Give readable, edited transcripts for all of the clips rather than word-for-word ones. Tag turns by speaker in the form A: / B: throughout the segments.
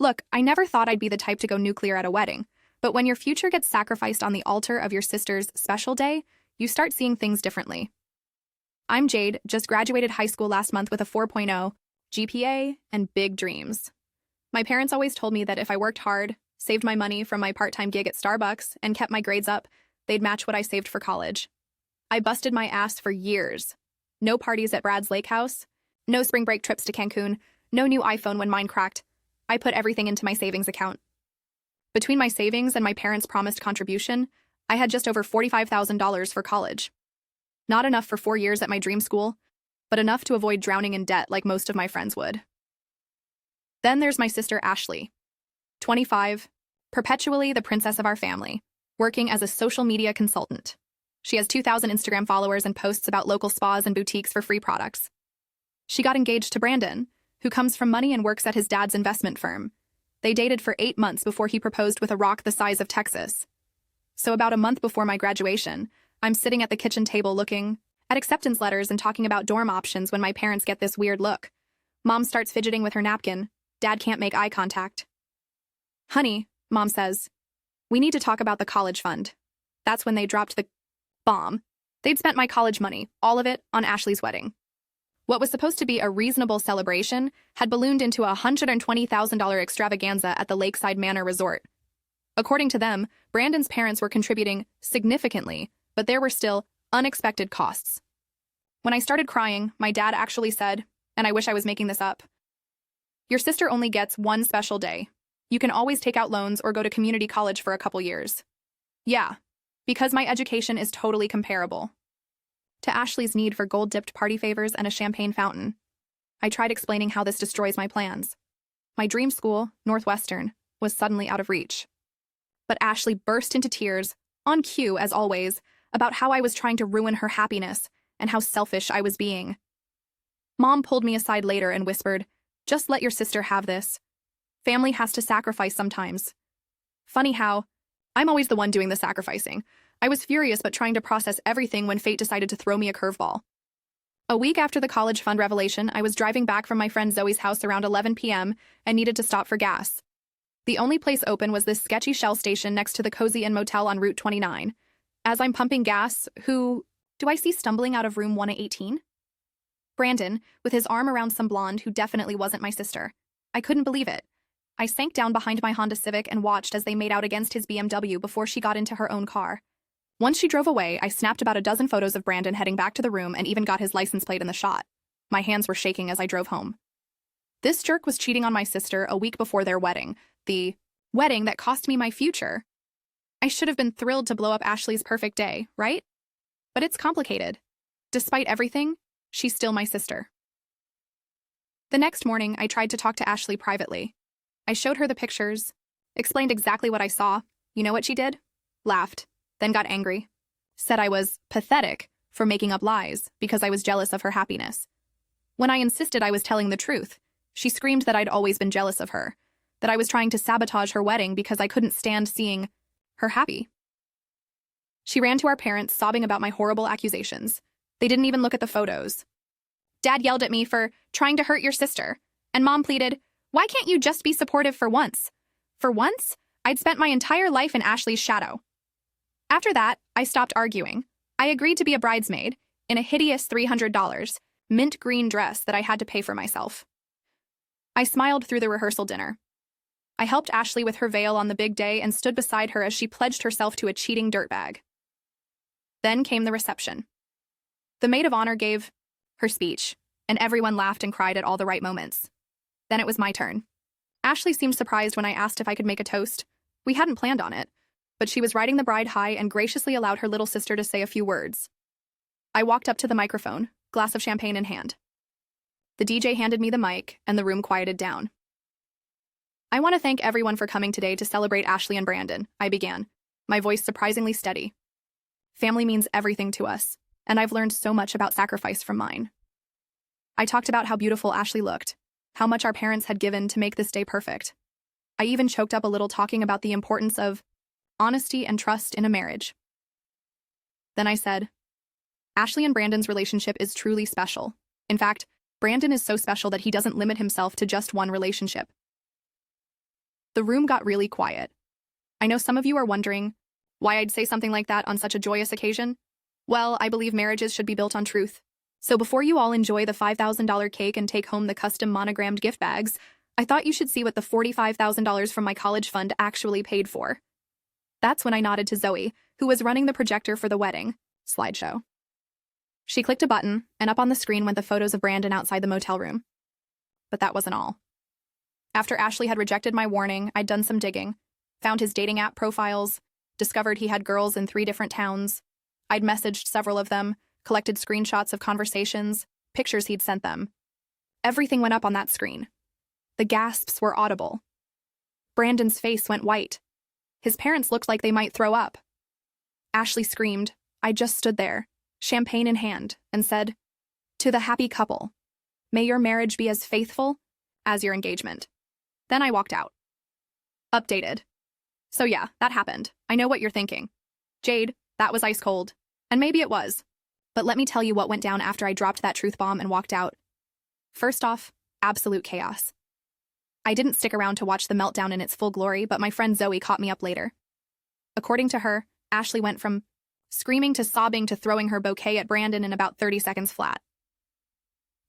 A: Look, I never thought I'd be the type to go nuclear at a wedding, but when your future gets sacrificed on the altar of your sister's special day, you start seeing things differently. I'm Jade, just graduated high school last month with a 4.0 GPA and big dreams. My parents always told me that if I worked hard, saved my money from my part-time gig at Starbucks, and kept my grades up, they'd match what I saved for college. I busted my ass for years. No parties at Brad's lake house, no spring break trips to Cancun, no new iPhone when mine cracked. I put everything into my savings account. Between my savings and my parents' promised contribution, I had just over $45,000 for college. Not enough for 4 years at my dream school, but enough to avoid drowning in debt like most of my friends would. Then there's my sister Ashley, 25, perpetually the princess of our family, working as a social media consultant. She has 2,000 Instagram followers and posts about local spas and boutiques for free products. She got engaged to Brandon, who comes from money and works at his dad's investment firm. They dated for 8 months before he proposed with a rock the size of Texas. So about a month before my graduation, I'm sitting at the kitchen table looking at acceptance letters and talking about dorm options when my parents get this weird look. Mom starts fidgeting with her napkin. Dad can't make eye contact. Honey, Mom says, we need to talk about the college fund. That's when they dropped the bomb. They'd spent my college money, all of it, on Ashley's wedding. What was supposed to be a reasonable celebration had ballooned into a $120,000 extravaganza at the Lakeside Manor Resort. According to them, Brandon's parents were contributing significantly, but there were still unexpected costs. When I started crying, my dad actually said, and I wish I was making this up, your sister only gets one special day. You can always take out loans or go to community college for a couple years. Yeah, because my education is totally comparable to Ashley's need for gold-dipped party favors and a champagne fountain. I tried explaining how this destroys my plans. My dream school, Northwestern, was suddenly out of reach. But Ashley burst into tears, on cue as always, about how I was trying to ruin her happiness and how selfish I was being. Mom pulled me aside later and whispered, just let your sister have this. Family has to sacrifice sometimes. Funny how I'm always the one doing the sacrificing. I was furious but trying to process everything when fate decided to throw me a curveball. A week after the college fund revelation, I was driving back from my friend Zoe's house around 11 p.m. and needed to stop for gas. The only place open was this sketchy Shell station next to the Cozy Inn Motel on Route 29. As I'm pumping gas, who do I see stumbling out of room 118? Brandon, with his arm around some blonde who definitely wasn't my sister. I couldn't believe it. I sank down behind my Honda Civic and watched as they made out against his BMW before she got into her own car. Once she drove away, I snapped about a dozen photos of Brandon heading back to the room and even got his license plate in the shot. My hands were shaking as I drove home. This jerk was cheating on my sister a week before their wedding, the wedding that cost me my future. I should have been thrilled to blow up Ashley's perfect day, right? But it's complicated. Despite everything, she's still my sister. The next morning, I tried to talk to Ashley privately. I showed her the pictures, explained exactly what I saw. You know what she did? Laughed, then got angry. Said I was pathetic for making up lies because I was jealous of her happiness. When I insisted I was telling the truth, she screamed that I'd always been jealous of her, that I was trying to sabotage her wedding because I couldn't stand seeing her happy. She ran to our parents, sobbing about my horrible accusations. They didn't even look at the photos. Dad yelled at me for trying to hurt your sister, and Mom pleaded, why can't you just be supportive for once? For once, I'd spent my entire life in Ashley's shadow. After that, I stopped arguing. I agreed to be a bridesmaid in a hideous $300 mint green dress that I had to pay for myself. I smiled through the rehearsal dinner. I helped Ashley with her veil on the big day and stood beside her as she pledged herself to a cheating dirtbag. Then came the reception. The maid of honor gave her speech, and everyone laughed and cried at all the right moments. Then it was my turn. Ashley seemed surprised when I asked if I could make a toast. We hadn't planned on it, but she was riding the bride high and graciously allowed her little sister to say a few words. I walked up to the microphone, glass of champagne in hand. The DJ handed me the mic, and the room quieted down. I want to thank everyone for coming today to celebrate Ashley and Brandon, I began, my voice surprisingly steady. Family means everything to us, and I've learned so much about sacrifice from mine. I talked about how beautiful Ashley looked, how much our parents had given to make this day perfect. I even choked up a little talking about the importance of honesty and trust in a marriage. Then I said, Ashley and Brandon's relationship is truly special. In fact, Brandon is so special that he doesn't limit himself to just one relationship. The room got really quiet. I know some of you are wondering why I'd say something like that on such a joyous occasion. Well, I believe marriages should be built on truth. So before you all enjoy the $5,000 cake and take home the custom monogrammed gift bags, I thought you should see what the $45,000 from my college fund actually paid for. That's when I nodded to Zoe, who was running the projector for the wedding slideshow. She clicked a button, and up on the screen went the photos of Brandon outside the motel room. But that wasn't all. After Ashley had rejected my warning, I'd done some digging, found his dating app profiles, discovered he had girls in 3 different towns. I'd messaged several of them, collected screenshots of conversations, pictures he'd sent them. Everything went up on that screen. The gasps were audible. Brandon's face went white. His parents looked like they might throw up. Ashley screamed. I just stood there, champagne in hand, and said, "To the happy couple, may your marriage be as faithful as your engagement." Then I walked out. Updated. So yeah, that happened. I know what you're thinking. Jade, that was ice cold. And maybe it was. But let me tell you what went down after I dropped that truth bomb and walked out. First off, absolute chaos. I didn't stick around to watch the meltdown in its full glory, but my friend Zoe caught me up later. According to her, Ashley went from screaming to sobbing to throwing her bouquet at Brandon in about 30 seconds flat.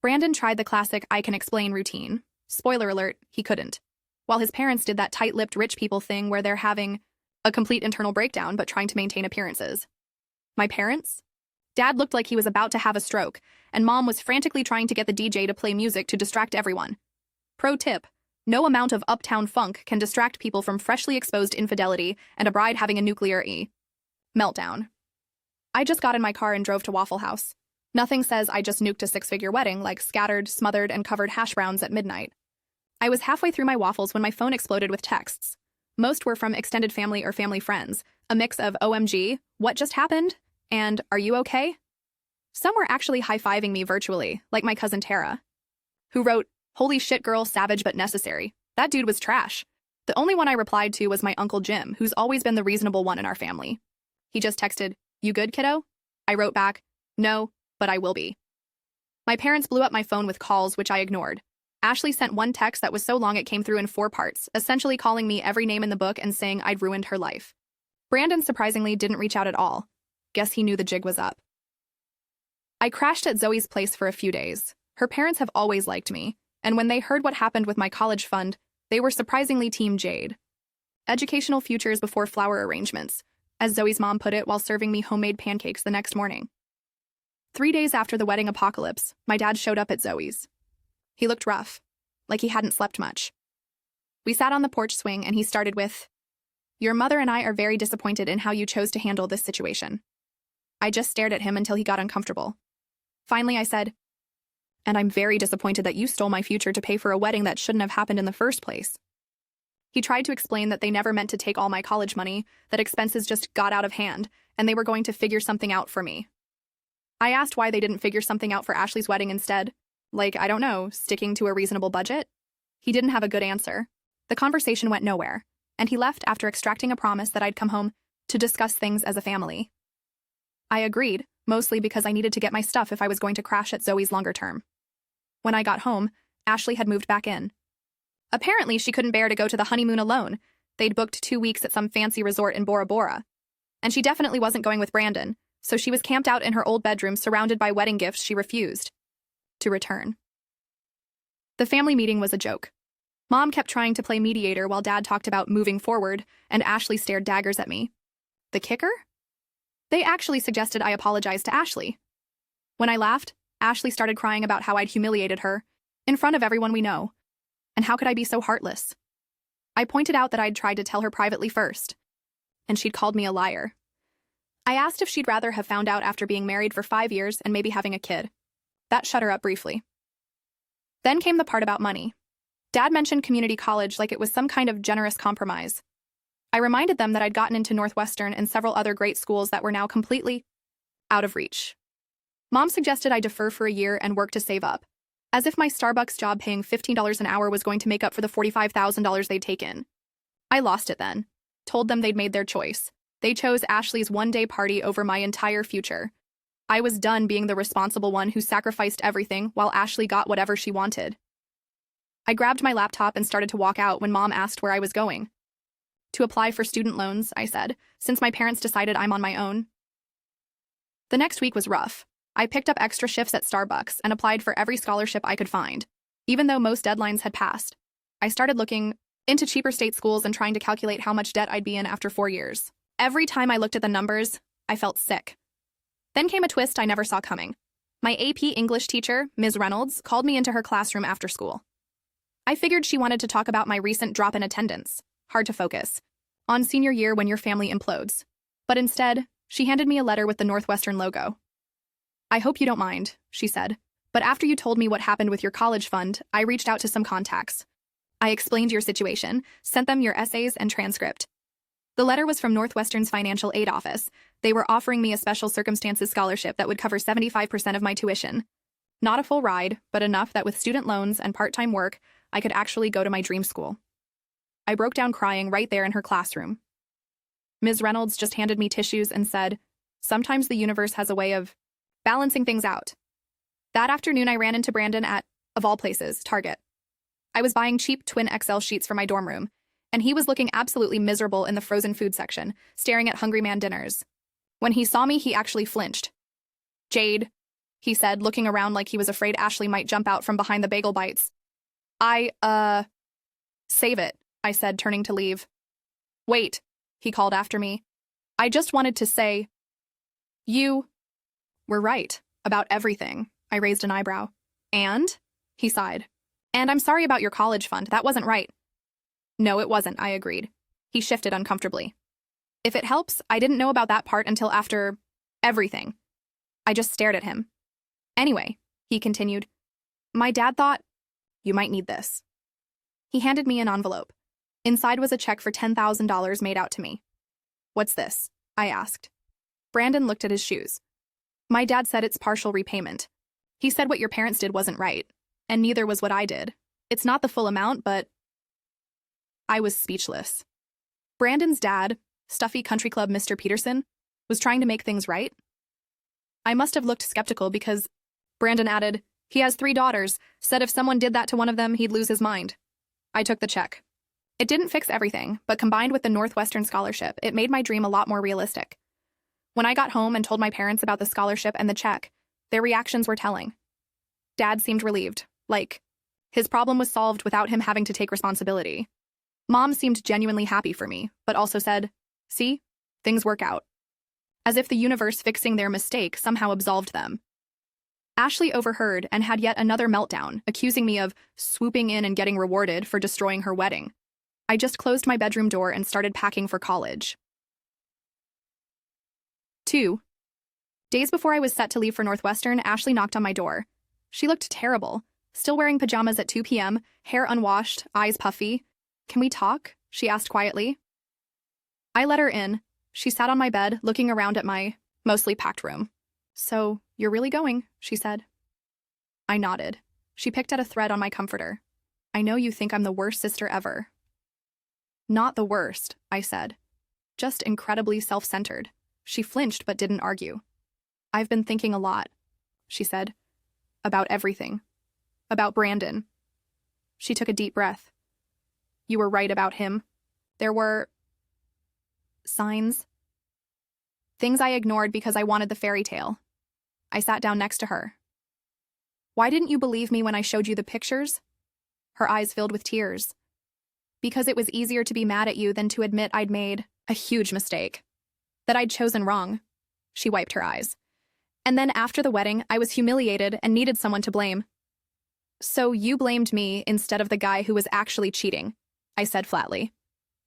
A: Brandon tried the classic I can explain routine. Spoiler alert, he couldn't. While his parents did that tight-lipped rich people thing where they're having a complete internal breakdown but trying to maintain appearances. My parents? Dad looked like he was about to have a stroke, and Mom was frantically trying to get the DJ to play music to distract everyone. Pro tip: no amount of uptown funk can distract people from freshly exposed infidelity and a bride having a nuclear meltdown. I just got in my car and drove to Waffle House. Nothing says I just nuked a 6-figure wedding like scattered, smothered, and covered hash browns at midnight. I was halfway through my waffles when my phone exploded with texts. Most were from extended family or family friends, a mix of OMG, what just happened, and are you okay? Some were actually high-fiving me virtually, like my cousin Tara, who wrote, "Holy shit girl, savage but necessary. That dude was trash." The only one I replied to was my Uncle Jim, who's always been the reasonable one in our family. He just texted, "You good, kiddo?" I wrote back, "No, but I will be." My parents blew up my phone with calls, which I ignored. Ashley sent one text that was so long it came through in 4 parts, essentially calling me every name in the book and saying I'd ruined her life. Brandon surprisingly didn't reach out at all. Guess he knew the jig was up. I crashed at Zoe's place for a few days. Her parents have always liked me, and when they heard what happened with my college fund, they were surprisingly Team Jade. Educational futures before flower arrangements, as Zoe's mom put it while serving me homemade pancakes the next morning. 3 days after the wedding apocalypse, my dad showed up at Zoe's. He looked rough, like he hadn't slept much. We sat on the porch swing and he started with, "Your mother and I are very disappointed in how you chose to handle this situation." I just stared at him until he got uncomfortable. Finally, I said, "And I'm very disappointed that you stole my future to pay for a wedding that shouldn't have happened in the first place." He tried to explain that they never meant to take all my college money, that expenses just got out of hand, and they were going to figure something out for me. I asked why they didn't figure something out for Ashley's wedding instead. Like, I don't know, sticking to a reasonable budget? He didn't have a good answer. The conversation went nowhere, and he left after extracting a promise that I'd come home to discuss things as a family. I agreed, mostly because I needed to get my stuff if I was going to crash at Zoe's longer term. When I got home, Ashley had moved back in. Apparently, she couldn't bear to go to the honeymoon alone. They'd booked 2 weeks at some fancy resort in Bora Bora. And she definitely wasn't going with Brandon, so she was camped out in her old bedroom surrounded by wedding gifts she refused to return. The family meeting was a joke. Mom kept trying to play mediator while Dad talked about moving forward, and Ashley stared daggers at me. The kicker? They actually suggested I apologize to Ashley. When I laughed, Ashley started crying about how I'd humiliated her, in front of everyone we know. And how could I be so heartless? I pointed out that I'd tried to tell her privately first, and she'd called me a liar. I asked if she'd rather have found out after being married for 5 years and maybe having a kid. That shut her up briefly. Then came the part about money. Dad mentioned community college like it was some kind of generous compromise. I reminded them that I'd gotten into Northwestern and several other great schools that were now completely out of reach. Mom suggested I defer for a year and work to save up, as if my Starbucks job paying $15 an hour was going to make up for the $45,000 they'd taken. I lost it then, told them they'd made their choice. They chose Ashley's one-day party over my entire future. I was done being the responsible one who sacrificed everything while Ashley got whatever she wanted. I grabbed my laptop and started to walk out when Mom asked where I was going. To apply for student loans, I said, since my parents decided I'm on my own. The next week was rough. I picked up extra shifts at Starbucks and applied for every scholarship I could find. Even though most deadlines had passed, I started looking into cheaper state schools and trying to calculate how much debt I'd be in after 4 years. Every time I looked at the numbers, I felt sick. Then came a twist I never saw coming. My AP English teacher, Ms. Reynolds, called me into her classroom after school. I figured she wanted to talk about my recent drop in attendance. Hard to focus on senior year when your family implodes. But instead, she handed me a letter with the Northwestern logo. "I hope you don't mind," she said, "but after you told me what happened with your college fund, I reached out to some contacts. I explained your situation, sent them your essays and transcript. The letter was from Northwestern's financial aid office. They were offering me a special circumstances scholarship that would cover 75% of my tuition. Not a full ride, but enough that with student loans and part-time work, I could actually go to my dream school." I broke down crying right there in her classroom. Ms. Reynolds just handed me tissues and said, "Sometimes the universe has a way of balancing things out." That afternoon, I ran into Brandon at, of all places, Target. I was buying cheap twin XL sheets for my dorm room, and he was looking absolutely miserable in the frozen food section, staring at Hungry Man dinners. When he saw me, he actually flinched. "Jade," he said, looking around like he was afraid Ashley might jump out from behind the bagel bites. Save it," I said, turning to leave. "Wait," he called after me. "I just wanted to say, you were right about everything." I raised an eyebrow. "And?" he sighed. "And I'm sorry about your college fund. That wasn't right." "No, it wasn't," I agreed. He shifted uncomfortably. "If it helps, I didn't know about that part until after everything." I just stared at him. "Anyway," he continued, "my dad thought you might need this." He handed me an envelope. Inside was a check for $10,000 made out to me. "What's this?" I asked. Brandon looked at his shoes. "My dad said it's partial repayment. He said what your parents did wasn't right, and neither was what I did. It's not the full amount, but..." I was speechless. Brandon's dad, stuffy country club Mr. Peterson, was trying to make things right? I must have looked skeptical because Brandon added, "He has 3 daughters, said if someone did that to one of them, he'd lose his mind." I took the check. It didn't fix everything, but combined with the Northwestern scholarship, it made my dream a lot more realistic. When I got home and told my parents about the scholarship and the check, their reactions were telling. Dad seemed relieved, like his problem was solved without him having to take responsibility. Mom seemed genuinely happy for me, but also said, "See, things work out." As if the universe fixing their mistake somehow absolved them. Ashley overheard and had yet another meltdown, accusing me of swooping in and getting rewarded for destroying her wedding. I just closed my bedroom door and started packing for college. 2 days before I was set to leave for Northwestern, Ashley knocked on my door. She looked terrible, still wearing pajamas at 2 p.m., hair unwashed, eyes puffy. "Can we talk?" she asked quietly. I let her in. She sat on my bed, looking around at my mostly packed room. "So, you're really going," she said. I nodded. She picked at a thread on my comforter. "I know you think I'm the worst sister ever." "Not the worst," I said. "Just incredibly self-centered." She flinched but didn't argue. "I've been thinking a lot," she said. "About everything. About Brandon." She took a deep breath. "You were right about him. There were signs. Things I ignored because I wanted the fairy tale." I sat down next to her. "Why didn't you believe me when I showed you the pictures?" Her eyes filled with tears. "Because it was easier to be mad at you than to admit I'd made a huge mistake. That I'd chosen wrong." She wiped her eyes. "And then after the wedding, I was humiliated and needed someone to blame." "So you blamed me instead of the guy who was actually cheating," I said flatly.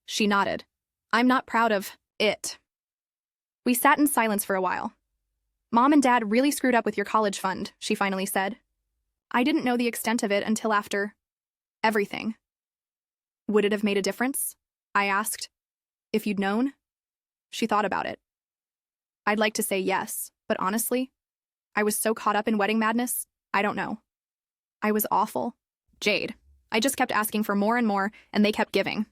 A: She nodded. "I'm not proud of it." We sat in silence for a while. "Mom and Dad really screwed up with your college fund," she finally said. "I didn't know the extent of it until after everything." "Would it have made a difference?" I asked. "If you'd known?" She thought about it. "I'd like to say yes, but honestly, I was so caught up in wedding madness, I don't know. I was awful. Jade. I just kept asking for more and more, and they kept giving."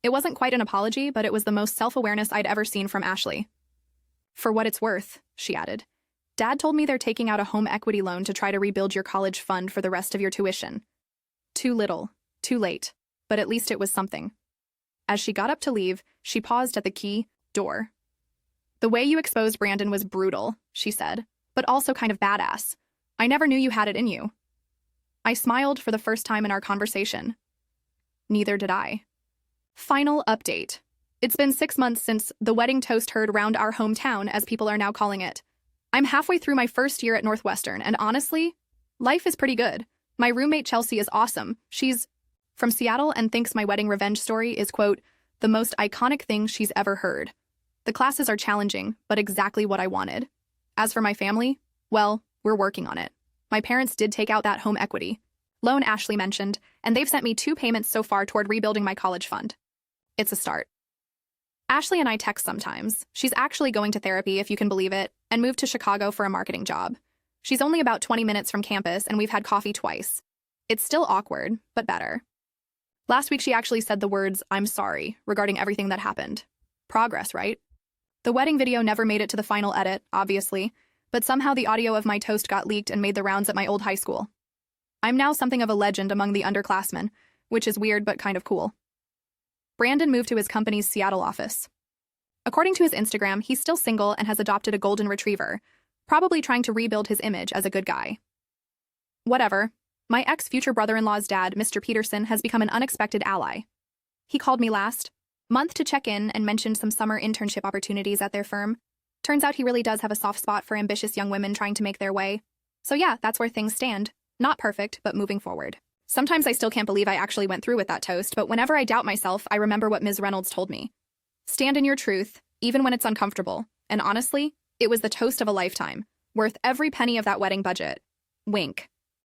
A: It wasn't quite an apology, but it was the most self-awareness I'd ever seen from Ashley. "For what it's worth," she added, "Dad told me they're taking out a home equity loan to try to rebuild your college fund for the rest of your tuition." Too little, too late, but at least it was something. As she got up to leave, she paused at the key door. "The way you exposed Brandon was brutal," she said, "but also kind of badass. I never knew you had it in you." I smiled for the first time in our conversation. Neither did I. Final update. It's been 6 months since the wedding toast heard round our hometown, as people are now calling it. I'm halfway through my first year at Northwestern, and honestly, life is pretty good. My roommate Chelsea is awesome. She's from Seattle and thinks my wedding revenge story is, quote, the most iconic thing she's ever heard. The classes are challenging, but exactly what I wanted. As for my family, well, we're working on it. My parents did take out that home equity loan Ashley mentioned, and they've sent me 2 payments so far toward rebuilding my college fund. It's a start. Ashley and I text sometimes. She's actually going to therapy, if you can believe it, and moved to Chicago for a marketing job. She's only about 20 minutes from campus, and we've had coffee twice. It's still awkward, but better. Last week she actually said the words, "I'm sorry," regarding everything that happened. Progress, right? The wedding video never made it to the final edit, obviously, but somehow the audio of my toast got leaked and made the rounds at my old high school. I'm now something of a legend among the underclassmen, which is weird but kind of cool. Brandon moved to his company's Seattle office. According to his Instagram, he's still single and has adopted a golden retriever, probably trying to rebuild his image as a good guy. Whatever. My ex-future brother-in-law's dad, Mr. Peterson, has become an unexpected ally. He called me last month to check in and mentioned some summer internship opportunities at their firm. Turns out he really does have a soft spot for ambitious young women trying to make their way. So yeah, that's where things stand. Not perfect, but moving forward. Sometimes I still can't believe I actually went through with that toast, but whenever I doubt myself, I remember what Ms. Reynolds told me. Stand in your truth, even when it's uncomfortable. And honestly, it was the toast of a lifetime, worth every penny of that wedding budget. Wink.